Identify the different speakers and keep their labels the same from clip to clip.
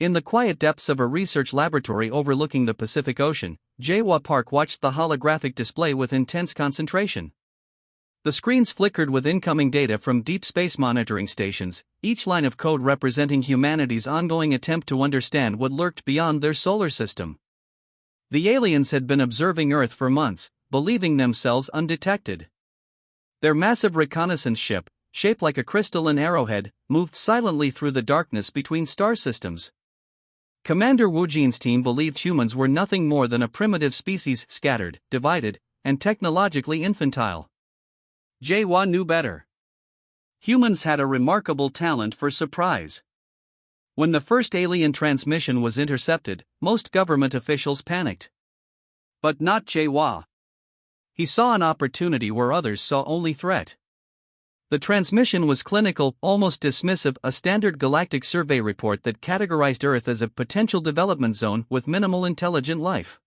Speaker 1: In the quiet depths of a research laboratory overlooking the Pacific Ocean, Jae-wha Park watched the holographic display with intense concentration. The screens flickered with incoming data from deep space monitoring stations, each line of code representing humanity's ongoing attempt to understand what lurked beyond their solar system. The aliens had been observing Earth for months, believing themselves undetected. Their massive reconnaissance ship, shaped like a crystalline arrowhead, moved silently through the darkness between star systems. Commander Wu Jin's team believed humans were nothing more than a primitive species, scattered, divided, and technologically infantile. Jae-wha knew better. Humans had a remarkable talent for surprise. When the first alien transmission was intercepted, most government officials panicked. But not Jae-wha. He saw an opportunity where others saw only threat. The transmission was clinical, almost dismissive, a standard galactic survey report that categorized Earth as a potential development zone with minimal intelligent life.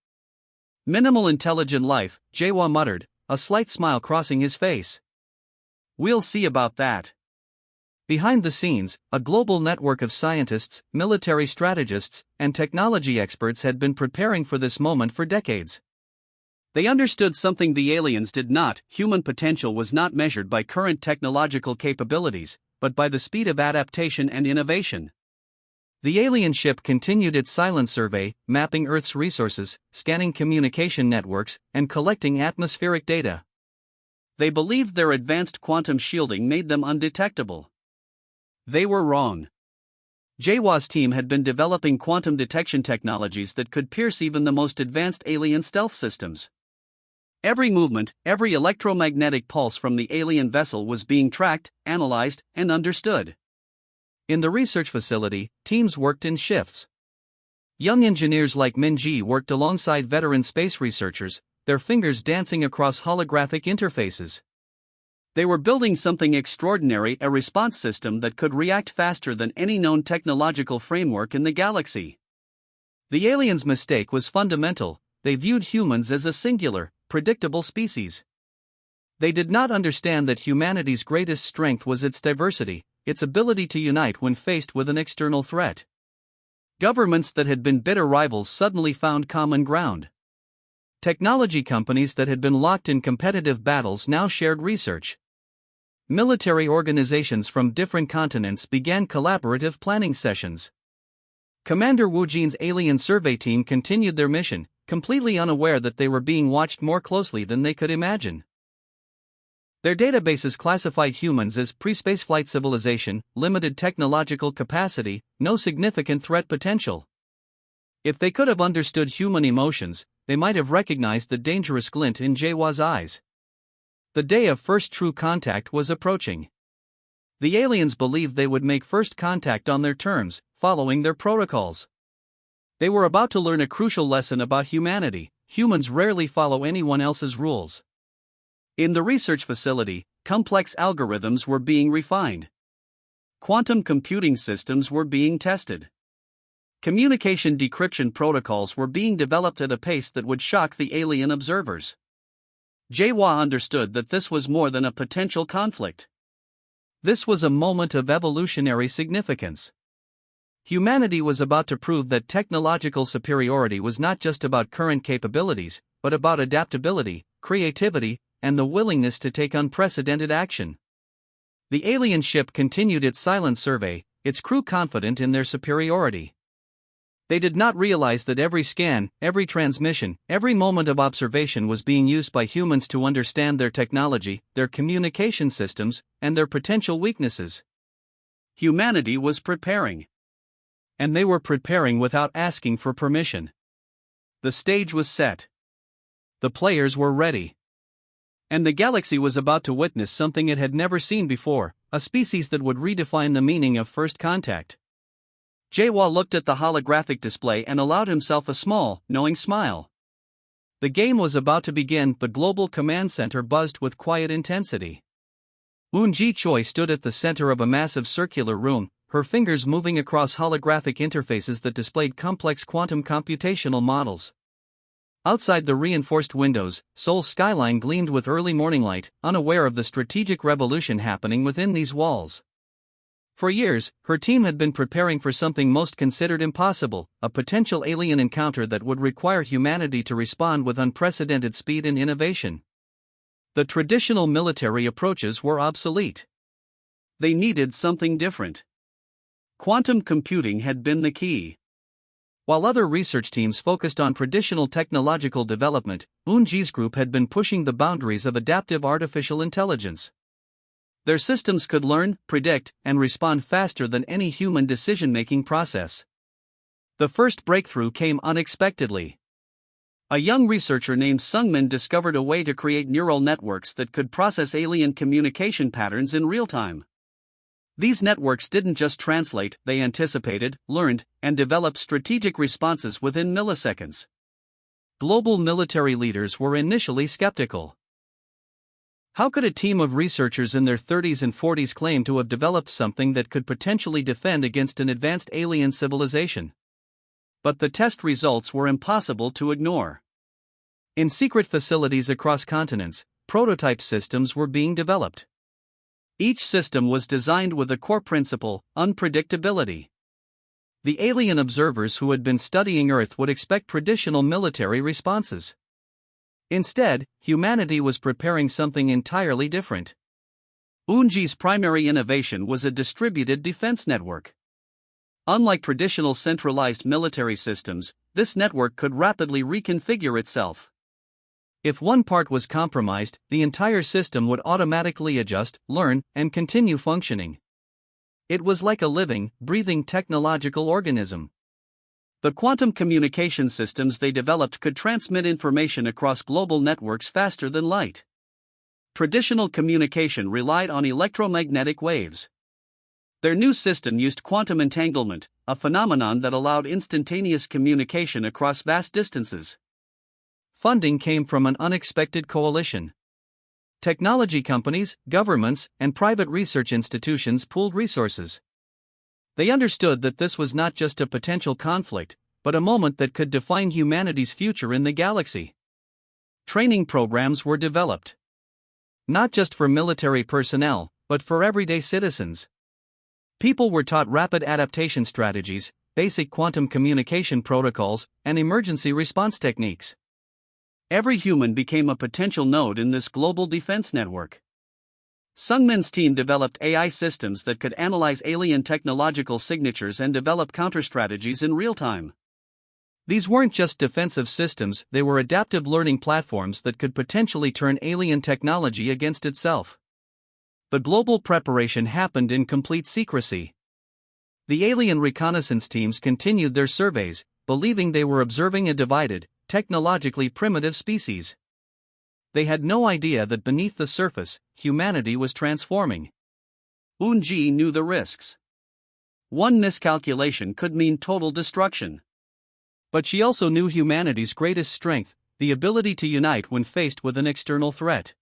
Speaker 1: Minimal intelligent life, Jae-wha muttered, a slight smile crossing his face. We'll see about that. Behind the scenes, a global network of scientists, military strategists, and technology experts had been preparing for this moment for decades. They understood something the aliens did not. Human potential was not measured by current technological capabilities, but by the speed of adaptation and innovation. The alien ship continued its silent survey, mapping Earth's resources, scanning communication networks, and collecting atmospheric data. They believed their advanced quantum shielding made them undetectable. They were wrong. Jae-wha's team had been developing quantum detection technologies that could pierce even the most advanced alien stealth systems. Every movement, every electromagnetic pulse from the alien vessel was being tracked, analyzed, and understood. In the research facility, teams worked in shifts. Young engineers like Min Ji worked alongside veteran space researchers, their fingers dancing across holographic interfaces. They were building something extraordinary, a response system that could react faster than any known technological framework in the galaxy. The aliens' mistake was fundamental. They viewed humans as a singular, predictable species. They did not understand that humanity's greatest strength was its diversity, its ability to unite when faced with an external threat. Governments that had been bitter rivals suddenly found common ground. Technology companies that had been locked in competitive battles now shared research. Military organizations from different continents began collaborative planning sessions. Commander Wu Jin's alien survey team continued their mission, completely unaware that they were being watched more closely than they could imagine. Their databases classified humans as pre-spaceflight civilization, limited technological capacity, no significant threat potential. If they could have understood human emotions, they might have recognized the dangerous glint in Jae-wha's eyes. The day of first true contact was approaching. The aliens believed they would make first contact on their terms, following their protocols. They were about to learn a crucial lesson about humanity: humans rarely follow anyone else's rules. In the research facility, complex algorithms were being refined. Quantum computing systems were being tested. Communication decryption protocols were being developed at a pace that would shock the alien observers. Jae-wha understood that this was more than a potential conflict. This was a moment of evolutionary significance. Humanity was about to prove that technological superiority was not just about current capabilities, but about adaptability, creativity, and the willingness to take unprecedented action. The alien ship continued its silent survey, its crew confident in their superiority. They did not realize that every scan, every transmission, every moment of observation was being used by humans to understand their technology, their communication systems, and their potential weaknesses. Humanity was preparing. And they were preparing without asking for permission. The stage was set. The players were ready. And the galaxy was about to witness something it had never seen before, a species that would redefine the meaning of first contact. Jae-wha looked at the holographic display and allowed himself a small, knowing smile. The game was about to begin. The global command center buzzed with quiet intensity. Eun-ji Choi stood at the center of a massive circular room, her fingers moving across holographic interfaces that displayed complex quantum computational models. Outside the reinforced windows, Seoul's skyline gleamed with early morning light, unaware of the strategic revolution happening within these walls. For years, her team had been preparing for something most considered impossible, a potential alien encounter that would require humanity to respond with unprecedented speed and innovation. The traditional military approaches were obsolete. They needed something different. Quantum computing had been the key. While other research teams focused on traditional technological development, Eun-ji's group had been pushing the boundaries of adaptive artificial intelligence. Their systems could learn, predict, and respond faster than any human decision-making process. The first breakthrough came unexpectedly. A young researcher named Sungmin discovered a way to create neural networks that could process alien communication patterns in real time. These networks didn't just translate, they anticipated, learned, and developed strategic responses within milliseconds. Global military leaders were initially skeptical. How could a team of researchers in their 30s and 40s claim to have developed something that could potentially defend against an advanced alien civilization? But the test results were impossible to ignore. In secret facilities across continents, prototype systems were being developed. Each system was designed with a core principle: unpredictability. The alien observers who had been studying Earth would expect traditional military responses. Instead, humanity was preparing something entirely different. Eun-ji's primary innovation was a distributed defense network. Unlike traditional centralized military systems, this network could rapidly reconfigure itself. If one part was compromised, the entire system would automatically adjust, learn, and continue functioning. It was like a living, breathing technological organism. The quantum communication systems they developed could transmit information across global networks faster than light. Traditional communication relied on electromagnetic waves. Their new system used quantum entanglement, a phenomenon that allowed instantaneous communication across vast distances. Funding came from an unexpected coalition. Technology companies, governments, and private research institutions pooled resources. They understood that this was not just a potential conflict, but a moment that could define humanity's future in the galaxy. Training programs were developed. Not just for military personnel, but for everyday citizens. People were taught rapid adaptation strategies, basic quantum communication protocols, and emergency response techniques. Every human became a potential node in this global defense network. Sungmin's team developed AI systems that could analyze alien technological signatures and develop counter-strategies in real time. These weren't just defensive systems, they were adaptive learning platforms that could potentially turn alien technology against itself. The global preparation happened in complete secrecy. The alien reconnaissance teams continued their surveys, believing they were observing a divided, technologically primitive species. They had no idea that beneath the surface, humanity was transforming. Eun-ji knew the risks. One miscalculation could mean total destruction. But she also knew humanity's greatest strength, the ability to unite when faced with an external threat.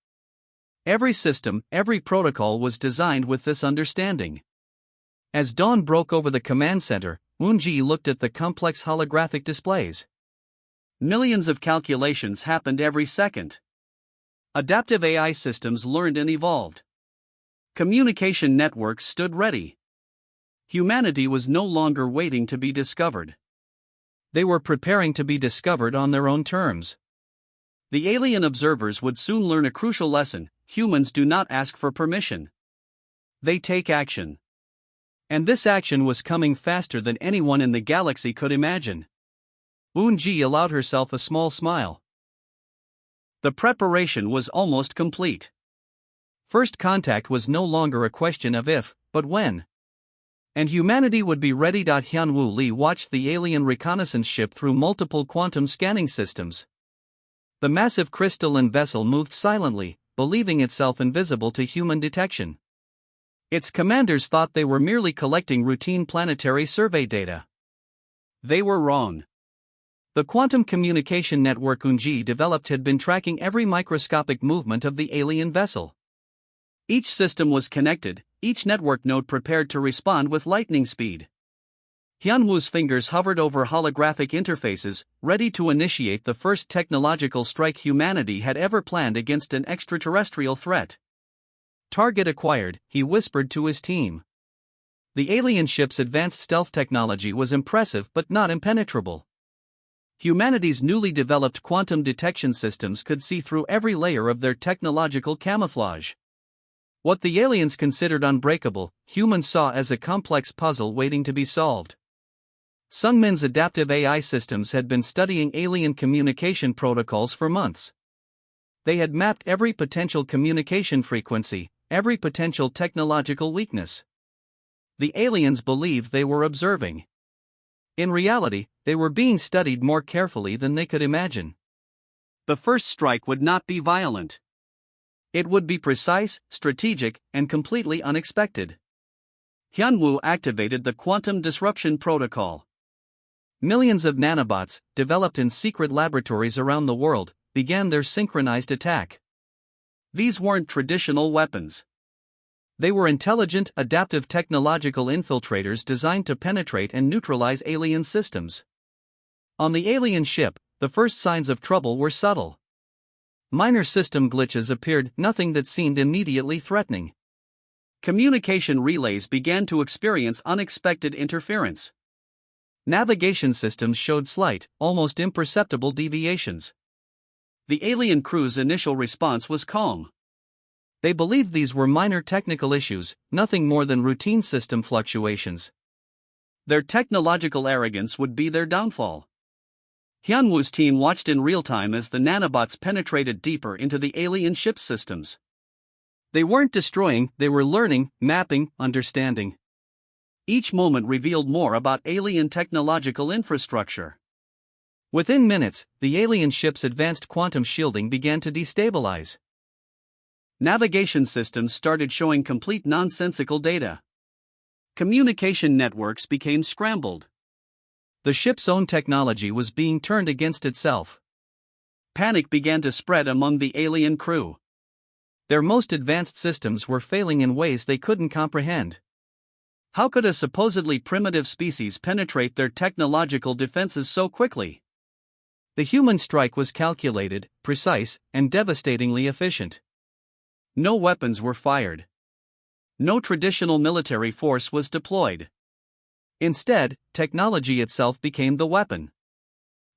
Speaker 1: Every system, every protocol was designed with this understanding. As dawn broke over the command center, Eun-ji looked at the complex holographic displays. Millions of calculations happened every second. Adaptive AI systems learned and evolved. Communication networks stood ready. Humanity was no longer waiting to be discovered. They were preparing to be discovered on their own terms. The alien observers would soon learn a crucial lesson: humans do not ask for permission. They take action. And this action was coming faster than anyone in the galaxy could imagine. Eun-ji allowed herself a small smile. The preparation was almost complete. First contact was no longer a question of if, but when. And humanity would be ready. Hyun-woo Lee watched the alien reconnaissance ship through multiple quantum scanning systems. The massive crystalline vessel moved silently, believing itself invisible to human detection. Its commanders thought they were merely collecting routine planetary survey data. They were wrong. The quantum communication network Eun-ji developed had been tracking every microscopic movement of the alien vessel. Each system was connected, each network node prepared to respond with lightning speed. Hyun-woo's fingers hovered over holographic interfaces, ready to initiate the first technological strike humanity had ever planned against an extraterrestrial threat. Target acquired, he whispered to his team. The alien ship's advanced stealth technology was impressive but not impenetrable. Humanity's newly developed quantum detection systems could see through every layer of their technological camouflage. What the aliens considered unbreakable, humans saw as a complex puzzle waiting to be solved. Sungmin's adaptive AI systems had been studying alien communication protocols for months. They had mapped every potential communication frequency, every potential technological weakness. The aliens believed they were observing. In reality, they were being studied more carefully than they could imagine. The first strike would not be violent. It would be precise, strategic, and completely unexpected. Hyunwoo activated the Quantum Disruption Protocol. Millions of nanobots, developed in secret laboratories around the world, began their synchronized attack. These weren't traditional weapons. They were intelligent, adaptive technological infiltrators designed to penetrate and neutralize alien systems. On the alien ship, the first signs of trouble were subtle. Minor system glitches appeared, nothing that seemed immediately threatening. Communication relays began to experience unexpected interference. Navigation systems showed slight, almost imperceptible deviations. The alien crew's initial response was calm. They believed these were minor technical issues, nothing more than routine system fluctuations. Their technological arrogance would be their downfall. Hyunwoo's team watched in real time as the nanobots penetrated deeper into the alien ship's systems. They weren't destroying, they were learning, mapping, understanding. Each moment revealed more about alien technological infrastructure. Within minutes, the alien ship's advanced quantum shielding began to destabilize. Navigation systems started showing complete nonsensical data. Communication networks became scrambled. The ship's own technology was being turned against itself. Panic began to spread among the alien crew. Their most advanced systems were failing in ways they couldn't comprehend. How could a supposedly primitive species penetrate their technological defenses so quickly? The human strike was calculated, precise, and devastatingly efficient. No weapons were fired. No traditional military force was deployed. Instead, technology itself became the weapon.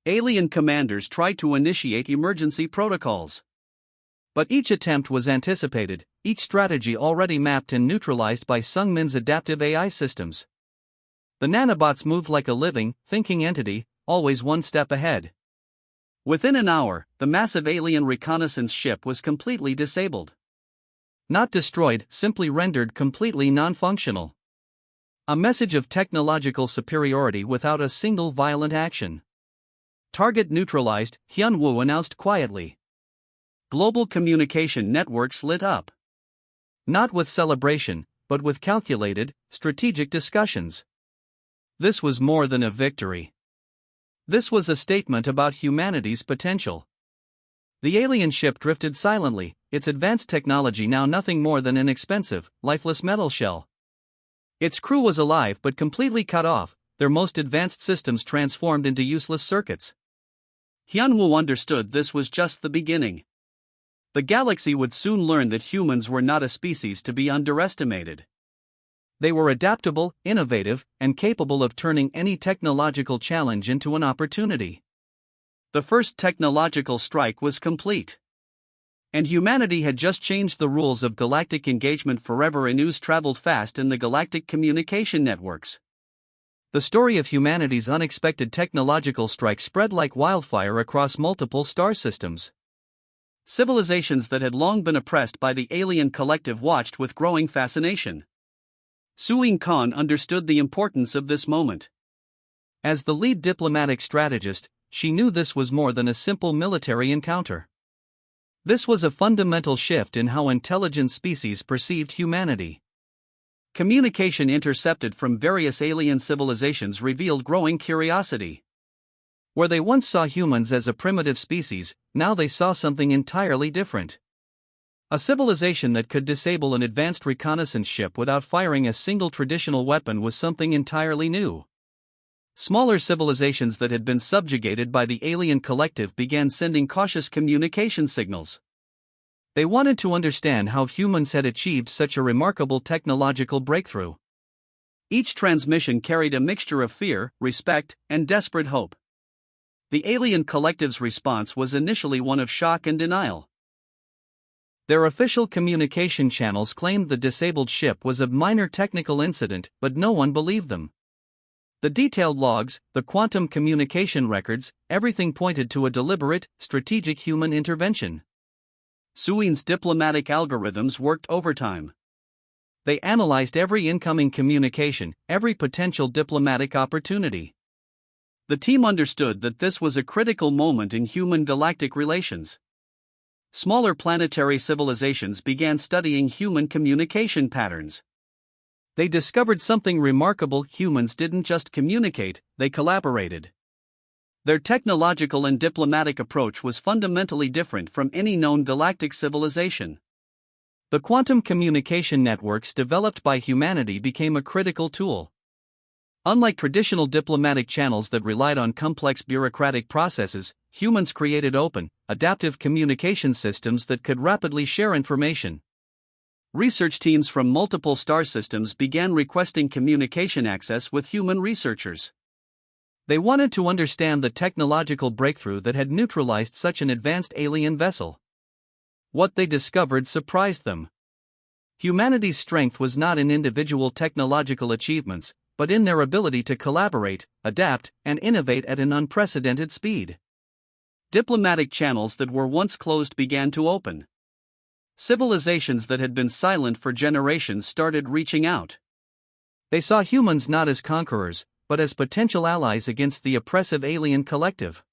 Speaker 1: Alien commanders tried to initiate emergency protocols. But each attempt was anticipated, each strategy already mapped and neutralized by Sungmin's adaptive AI systems. The nanobots moved like a living, thinking entity, always one step ahead. Within an hour, the massive alien reconnaissance ship was completely disabled. Not destroyed, simply rendered completely non-functional. A message of technological superiority without a single violent action. Target neutralized, Hyunwoo announced quietly. Global communication networks lit up. Not with celebration, but with calculated, strategic discussions. This was more than a victory. This was a statement about humanity's potential. The alien ship drifted silently, its advanced technology now nothing more than an expensive, lifeless metal shell. Its crew was alive but completely cut off, their most advanced systems transformed into useless circuits. Hyunwoo understood this was just the beginning. The galaxy would soon learn that humans were not a species to be underestimated. They were adaptable, innovative, and capable of turning any technological challenge into an opportunity. The first technological strike was complete. And humanity had just changed the rules of galactic engagement forever, and news traveled fast in the galactic communication networks. The story of humanity's unexpected technological strike spread like wildfire across multiple star systems. Civilizations that had long been oppressed by the alien collective watched with growing fascination. Suing Khan understood the importance of this moment. As the lead diplomatic strategist, she knew this was more than a simple military encounter. This was a fundamental shift in how intelligent species perceived humanity. Communication intercepted from various alien civilizations revealed growing curiosity. Where they once saw humans as a primitive species, now they saw something entirely different. A civilization that could disable an advanced reconnaissance ship without firing a single traditional weapon was something entirely new. Smaller civilizations that had been subjugated by the alien collective began sending cautious communication signals. They wanted to understand how humans had achieved such a remarkable technological breakthrough. Each transmission carried a mixture of fear, respect, and desperate hope. The alien collective's response was initially one of shock and denial. Their official communication channels claimed the disabled ship was a minor technical incident, but no one believed them. The detailed logs, the quantum communication records, everything pointed to a deliberate, strategic human intervention. Suin's diplomatic algorithms worked overtime. They analyzed every incoming communication, every potential diplomatic opportunity. The team understood that this was a critical moment in human-galactic relations. Smaller planetary civilizations began studying human communication patterns. They discovered something remarkable: humans didn't just communicate, they collaborated. Their technological and diplomatic approach was fundamentally different from any known galactic civilization. The quantum communication networks developed by humanity became a critical tool. Unlike traditional diplomatic channels that relied on complex bureaucratic processes, humans created open, adaptive communication systems that could rapidly share information. Research teams from multiple star systems began requesting communication access with human researchers. They wanted to understand the technological breakthrough that had neutralized such an advanced alien vessel. What they discovered surprised them. Humanity's strength was not in individual technological achievements, but in their ability to collaborate, adapt, and innovate at an unprecedented speed. Diplomatic channels that were once closed began to open. Civilizations that had been silent for generations started reaching out. They saw humans not as conquerors, but as potential allies against the oppressive alien collective.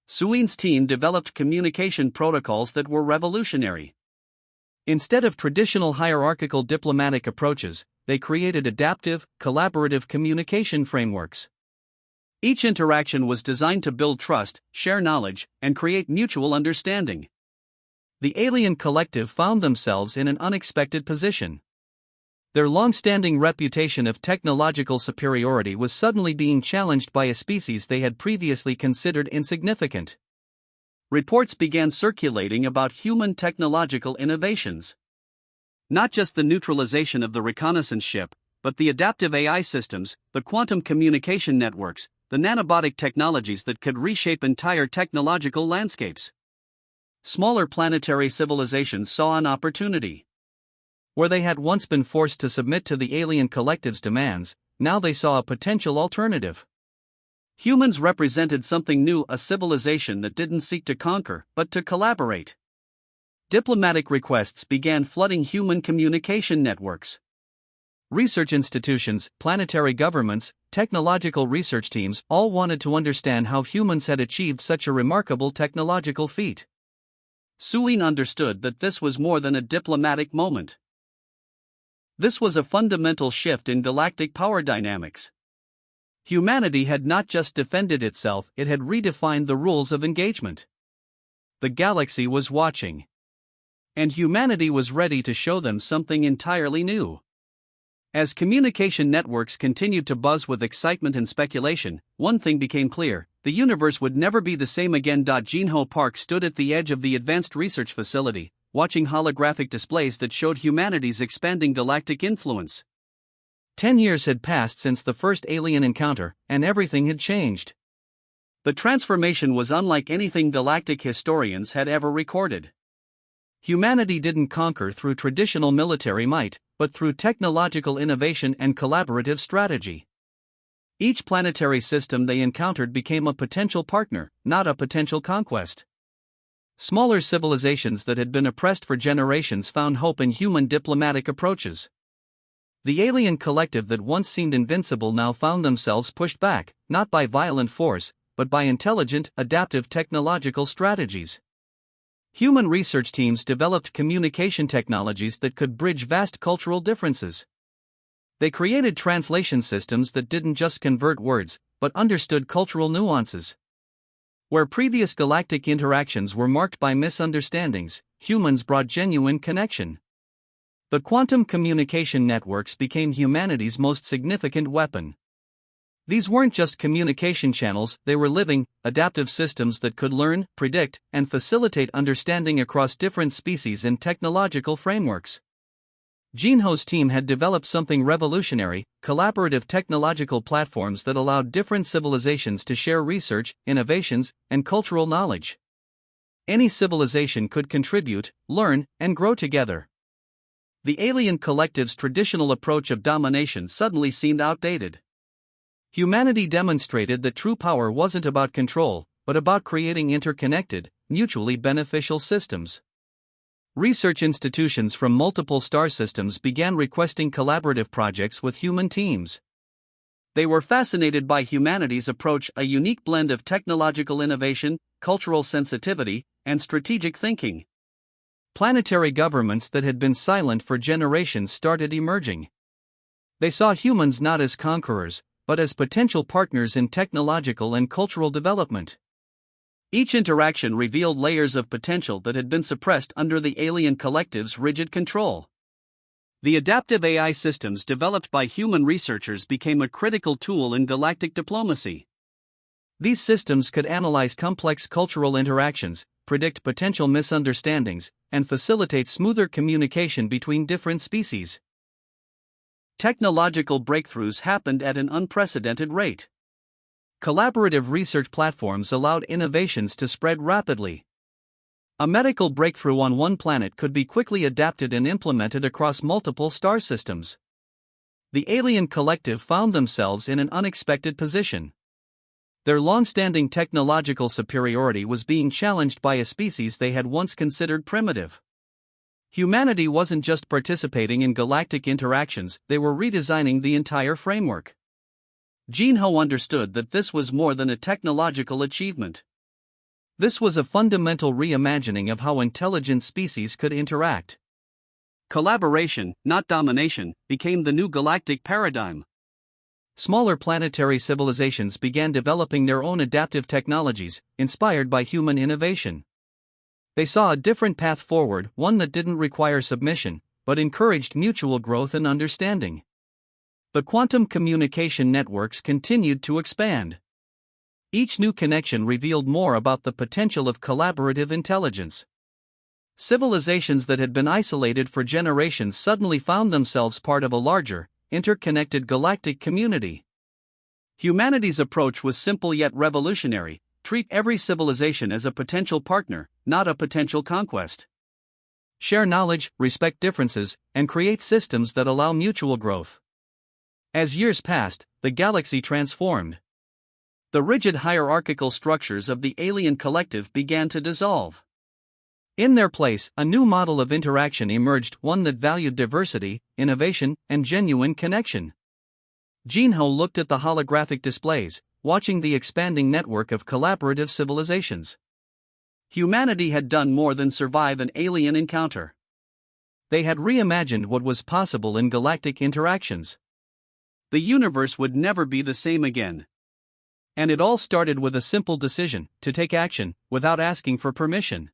Speaker 1: Suin's team developed communication protocols that were revolutionary. Instead of traditional hierarchical diplomatic approaches, they created adaptive, collaborative communication frameworks. Each interaction was designed to build trust, share knowledge, and create mutual understanding. The alien collective found themselves in an unexpected position. Their long-standing reputation of technological superiority was suddenly being challenged by a species they had previously considered insignificant. Reports began circulating about human technological innovations. Not just the neutralization of the reconnaissance ship, but the adaptive AI systems, the quantum communication networks, the nanobotic technologies that could reshape entire technological landscapes. Smaller planetary civilizations saw an opportunity. Where they had once been forced to submit to the alien collective's demands, now they saw a potential alternative. Humans represented something new, a civilization that didn't seek to conquer, but to collaborate. Diplomatic requests began flooding human communication networks. Research institutions, planetary governments, technological research teams all wanted to understand how humans had achieved such a remarkable technological feat. Suin understood that this was more than a diplomatic moment. This was a fundamental shift in galactic power dynamics. Humanity had not just defended itself, it had redefined the rules of engagement. The galaxy was watching. And humanity was ready to show them something entirely new. As communication networks continued to buzz with excitement and speculation, one thing became clear: the universe would never be the same again. Jinho Park stood at the edge of the advanced research facility, watching holographic displays that showed humanity's expanding galactic influence. 10 years had passed since the first alien encounter, and everything had changed. The transformation was unlike anything galactic historians had ever recorded. Humanity didn't conquer through traditional military might, but through technological innovation and collaborative strategy. Each planetary system they encountered became a potential partner, not a potential conquest. Smaller civilizations that had been oppressed for generations found hope in human diplomatic approaches. The alien collective that once seemed invincible now found themselves pushed back, not by violent force, but by intelligent, adaptive technological strategies. Human research teams developed communication technologies that could bridge vast cultural differences. They created translation systems that didn't just convert words, but understood cultural nuances. Where previous galactic interactions were marked by misunderstandings, humans brought genuine connection. The quantum communication networks became humanity's most significant weapon. These weren't just communication channels, they were living, adaptive systems that could learn, predict, and facilitate understanding across different species and technological frameworks. Jinho's team had developed something revolutionary: collaborative technological platforms that allowed different civilizations to share research, innovations, and cultural knowledge. Any civilization could contribute, learn, and grow together. The alien collective's traditional approach of domination suddenly seemed outdated. Humanity demonstrated that true power wasn't about control, but about creating interconnected, mutually beneficial systems. Research institutions from multiple star systems began requesting collaborative projects with human teams. They were fascinated by humanity's approach, a unique blend of technological innovation, cultural sensitivity, and strategic thinking. Planetary governments that had been silent for generations started emerging. They saw humans not as conquerors, but as potential partners in technological and cultural development. Each interaction revealed layers of potential that had been suppressed under the alien collective's rigid control. The adaptive AI systems developed by human researchers became a critical tool in galactic diplomacy. These systems could analyze complex cultural interactions, predict potential misunderstandings, and facilitate smoother communication between different species. Technological breakthroughs happened at an unprecedented rate. Collaborative research platforms allowed innovations to spread rapidly. A medical breakthrough on one planet could be quickly adapted and implemented across multiple star systems. The alien collective found themselves in an unexpected position. Their long-standing technological superiority was being challenged by a species they had once considered primitive. Humanity wasn't just participating in galactic interactions, they were redesigning the entire framework. Jinho understood that this was more than a technological achievement. This was a fundamental reimagining of how intelligent species could interact. Collaboration, not domination, became the new galactic paradigm. Smaller planetary civilizations began developing their own adaptive technologies, inspired by human innovation. They saw a different path forward, one that didn't require submission, but encouraged mutual growth and understanding. The quantum communication networks continued to expand. Each new connection revealed more about the potential of collaborative intelligence. Civilizations that had been isolated for generations suddenly found themselves part of a larger, interconnected galactic community. Humanity's approach was simple yet revolutionary: treat every civilization as a potential partner, not a potential conquest. Share knowledge, respect differences, and create systems that allow mutual growth. As years passed, the galaxy transformed. The rigid hierarchical structures of the alien collective began to dissolve. In their place, a new model of interaction emerged, one that valued diversity, innovation, and genuine connection. Jinho looked at the holographic displays, watching the expanding network of collaborative civilizations. Humanity had done more than survive an alien encounter. They had reimagined what was possible in galactic interactions. The universe would never be the same again. And it all started with a simple decision: to take action, without asking for permission.